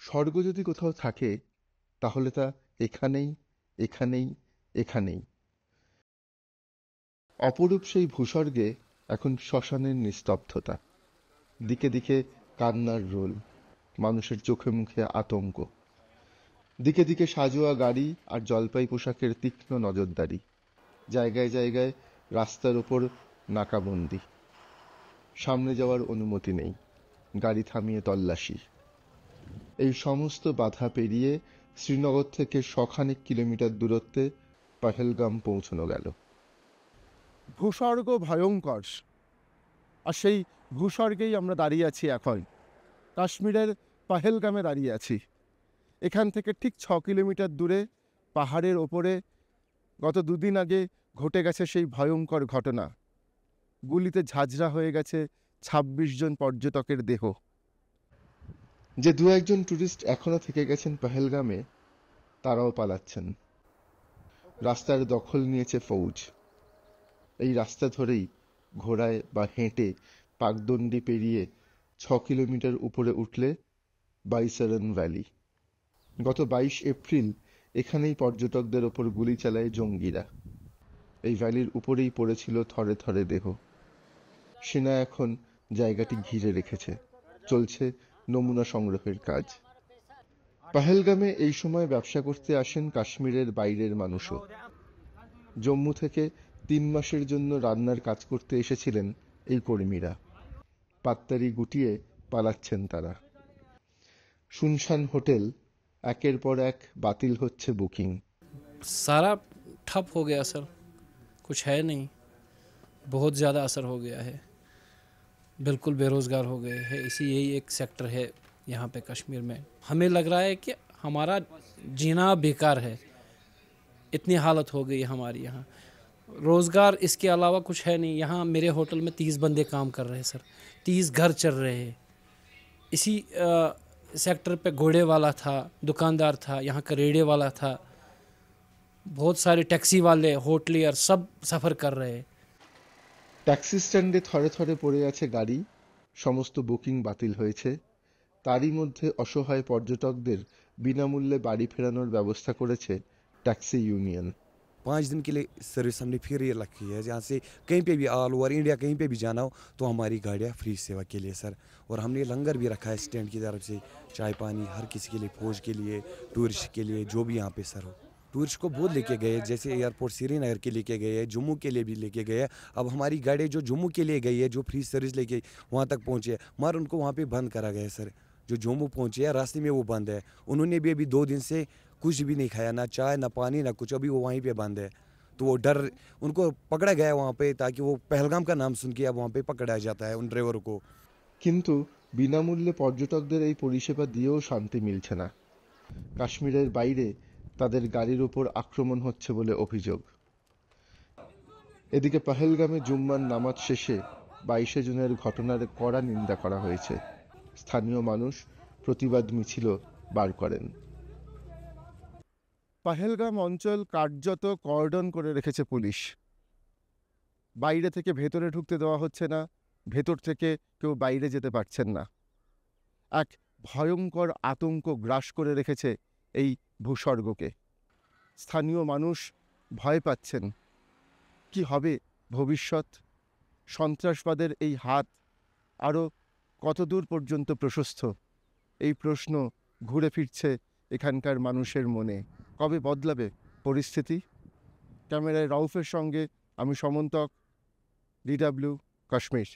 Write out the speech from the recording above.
স্বর্গ যদি কোথাও থাকে তাহলে তা এখানেই, এখানেই, এখানেই। অপরূপ সেই ভূস্বর্গে এখন শ্মশানের নিস্তব্ধতা, দিকে দিকে কান্নার রোল, মানুষের চোখে মুখে আতঙ্ক, দিকে দিকে সাজোয়া গাড়ি আর জলপাই পোশাকের তীক্ষ্ণ নজরদারি, জায়গায় জায়গায় রাস্তার ওপর নাকাবন্দি, সামনে যাওয়ার অনুমতি নেই, গাড়ি থামিয়ে তল্লাশি। এই সমস্ত বাধা পেরিয়ে শ্রীনগর থেকে শখানেক কিলোমিটার দূরত্বে পহেলগাম পৌঁছানো গেল। ভূস্বর্গ ভয়ঙ্কর, আর সেই ভূস্বর্গেই আমরা দাঁড়িয়ে আছি এখন। কাশ্মীরের পহেলগামে দাঁড়িয়ে আছি। এখান থেকে ঠিক 6 কিলোমিটার দূরে পাহাড়ের ওপরে গত দুদিন আগে ঘটে গেছে সেই ভয়ঙ্কর ঘটনা। গুলিতে ঝাঁঝরা হয়ে গেছে ২৬ জন পর্যটকের দেহ। যে দু একজন ট্যুরিস্ট এখনো থেকে গেছেন পহেলগামে তারাও পালাচ্ছেন। রাস্তার দখল নিয়েছে ফৌজ। এই রাস্তা ধরেই ঘোড়ায় বা হেঁটে পাকদণ্ডী পেরিয়ে 6 কিলোমিটার উপরে উঠলে বাইসারন ভ্যালি। গত 22 এপ্রিল এখানেই পর্যটকদের ওপর গুলি চালায় জঙ্গিরা। এই ভ্যালির উপরেই পড়েছিল থরে থরে দেহ। সেনা এখন জায়গাটি ঘিরে রেখেছে, চলছে নমুনা সংগ্রহের কাজ। পহেলগামে এই সময় ব্যবসা করতে আসেন কাশ্মীরের বাইরের মানুষও। জম্মু থেকে 3 মাসের জন্য রান্নার কাজ করতে এসেছিলেন এই কর্মীরা। পাত্তারি গুটিয়ে পালাচ্ছেন তারা। শুনশান হোটেল, একের পর এক বাতিল হচ্ছে বুকিং। सारा ठप हो गया सर, कुछ है नहीं, बहुत ज़्यादा असर हो गया है, बिल्कुल बेरोज़गार हो गए हैं। इसी यही एक सेक्टर है यहाँ पे कश्मीर में। हमें लग रहा है कि हमारा जीना बेकार है, इतनी हालत हो गई हमारी यहाँ। रोज़गार इसके अलावा कुछ है नहीं। यहाँ मेरे होटल में 30 बंदे काम कर रहे हैं सर, 30 घर चल रहे हैं। इसी सेक्टर पे घोड़े वाला था, दुकानदार था, यहाँ का रेड़े वाला था, बहुत सारे टैक्सी वाले, होटलियर सब सफ़र कर रहे हैं। ট্যাক্সি স্ট্যান্ডে থরে থরে পড়ে আছে গাড়ি, সমস্ত বুকিং বাতিল হয়েছে। তারই মধ্যে অসহায় পর্যটকদের বিনামূল্যে বাড়ি ফেরানোর ব্যবস্থা করেছে ট্যাক্সি ইউনিয়ন। 5 दिन के लिए सर्विस हमने फिर ये रखी है, जहाँ से कहीं पे भी ऑल ओवर इंडिया कहीं पे भी जाना हो तो हमारी गाड़ियाँ फ्री सेवा के लिए सर। और हमने लंगर भी रखा है स्टैंड की तरफ से, चाय पानी हर किसी के लिए, फौज के लिए, टूरिस्ट के लिए, जो भी यहाँ पे सर हो। टूरिस्ट को बहुत लेके गए, जैसे एयरपोर्ट श्रीनगर के लेके गए हैं, जम्मू के लिए भी लेके गए हैं। अब हमारी गाड़ी जो जम्मू के लिए गई है, जो फ्री सर्विस लेके वहाँ तक पहुँचे, मगर उनको वहाँ पे बंद करा गया है सर। जो जम्मू पहुँचे हैं रास्ते में वो बंद है। उन्होंने भी अभी 2 दिन से कुछ भी नहीं खाया, ना चाय ना पानी ना कुछ, अभी वो वहीं पे बंद है। तो वो डर उनको पकड़ा गया है वहाँ पे, ताकि वो पहलगाम का नाम सुन के अब वहाँ पे पकड़ा जाता है उन ड्राइवरों को। কিন্তু বিনামূল্যে পর্যটকদের এই পরিষেবা দিয়েও শান্তি মিলছে না। কাশ্মীরের বাইরে তাদের গাড়ির ওপর আক্রমণ হচ্ছে বলে অভিযোগ। এদিকে পহেলগামে জুম্মার নামাজ শেষে 22 জুনের ঘটনার কড়া নিন্দা করা হয়েছে। স্থানীয় মানুষ প্রতিবাদ মিছিল বার করেন। পহেলগাম অঞ্চল কার্যত কর্ডন করে রেখেছে পুলিশ। বাইরে থেকে ভেতরে ঢুকতে দেওয়া হচ্ছে না, ভেতর থেকে কেউ বাইরে যেতে পারছেন না। এক ভয়ঙ্কর আতঙ্ক গ্রাস করে রেখেছে এই ভূস্বর্গকে। স্থানীয় মানুষ ভয় পাচ্ছেন, কি হবে ভবিষ্যৎ? সন্ত্রাসবাদের এই হাত আরও কতদূর পর্যন্ত প্রশস্ত? এই প্রশ্ন ঘুরে ফিরছে এখানকার মানুষের মনে। কবে বদলাবে পরিস্থিতি? ক্যামেরায় রাউফের সঙ্গে আমি সমন্তক, DW কাশ্মীর।